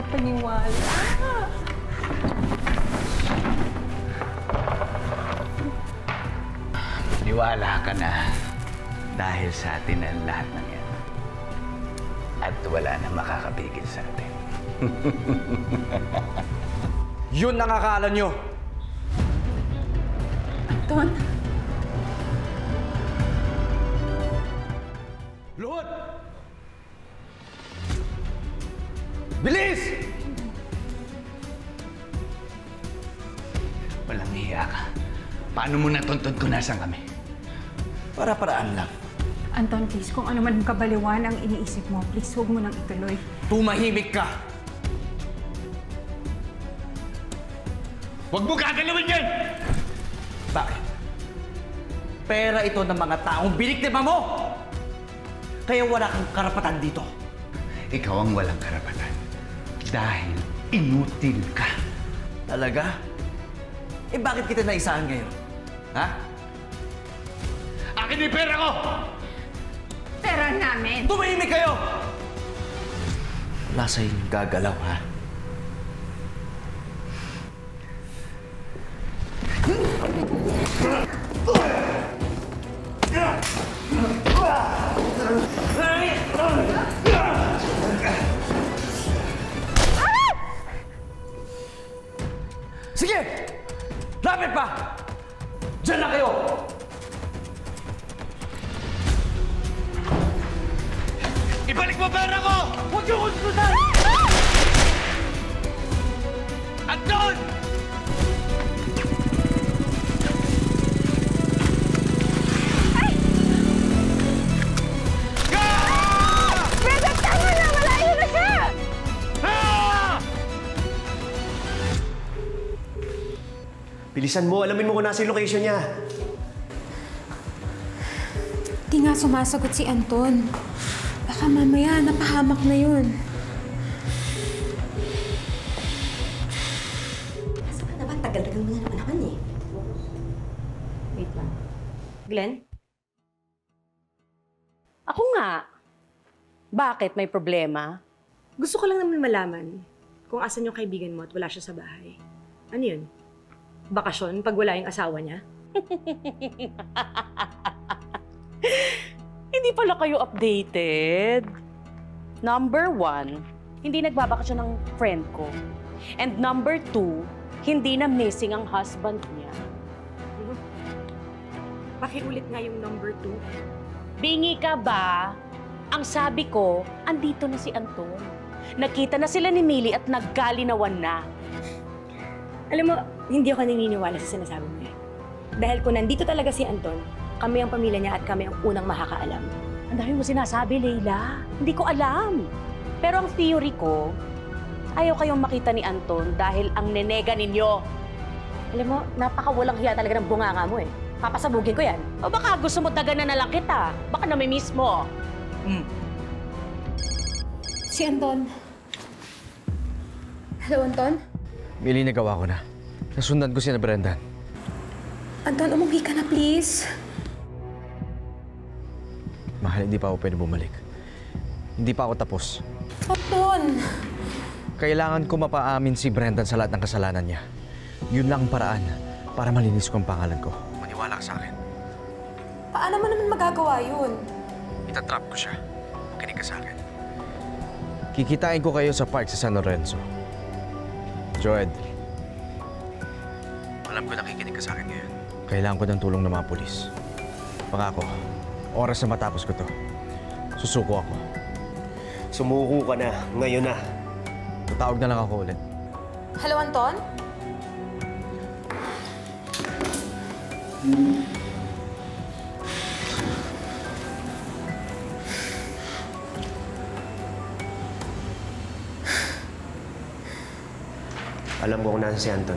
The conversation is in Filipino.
paniwala. Niwala ka na dahil sa atin ang lahat ng yan. At wala na makakapigil sa atin. Yun ang akala nyo! Anton? Luhod! Bilis! Walang hiya ka. Paano mo natuntun kung nasan kami? Para-paraan lang. Anton, please, kung ano man ang kabaliwan ang iniisip mo, please, huwag mo nang ituloy. Tumahimik ka! Huwag mo gagalawin yan! Bakit? Pera ito ng mga taong biniktima mo! Kaya wala kang karapatan dito. Ikaw ang walang karapatan. Dahil inutil ka. Talaga? Eh bakit kita naisahan ngayon? Ha? Akin yung pera ko! Pera namin! Tumahimik kayo! Wala sa inyong gagalaw, ha? Sige! Lapit pa! Diyan na kayo! Ibalik mo pera ko! Huwag niyo kong susundan! Anton! Brenda, tama na! Malayo na siya! Bilisan mo, alamin mo kung nasa yung location niya. Di nga sumasagot si Anton. Baka mamaya napahamak na yun. Saan naman? Tagal-tagal mo na naman eh. Wait lang. Glenn? Ako nga. Bakit? May problema? Gusto ko lang naman malaman kung asan yung kaibigan mo at wala siya sa bahay. Ano yun? Bakasyon pag wala yung asawa niya? Hindi pala kayo updated. Number 1, hindi nagbabakasyon ng friend ko. And number 2, hindi na missing ang husband niya. Pakiulit nga yung number 2. Bingi ka ba? Ang sabi ko, andito na si Anton. Nakita na sila ni Millie at nagkalinawan na. Alam mo, hindi ako naniniwala sa sinasabi mo eh. Dahil kung nandito talaga si Anton, kami ang pamilya niya at kami ang unang makakaalam. Ang dami mo sinasabi, Leila. Hindi ko alam. Pero ang theory ko, ayaw kayong makita ni Anton dahil ang nenega ninyo. Alam mo, napakawalang hiya talaga ng bunganga mo eh. Papasabugin ko yan. O baka gusto mo daganan na lang kita. Baka namimiss mo. Si Anton. Hello, Anton? Millie, nagawa ko na. Nasundan ko si Brendan. Anton, umuwi ka na, please. Mahal, hindi pa ako pwede bumalik. Hindi pa ako tapos. Anton! Kailangan ko mapaamin si Brendan sa lahat ng kasalanan niya. Yun lang ang paraan para malinis ko ang pangalan ko. Maniwala ka sa akin. Paano mo naman magagawa yun? Itatrap ko siya. Makinig ka sa akin. Kikitain ko kayo sa park sa San Lorenzo. Joed, alam ko nakikinig ka sa akin ngayon. Kailangan ko ng tulong ng mga pulis. Pangako, oras na matapos ko to, susuko ako. Sumuko ka na. Ngayon na. Tatawag na lang ako ulit. Hello, Anton? Alam ko kung nasa si Anton.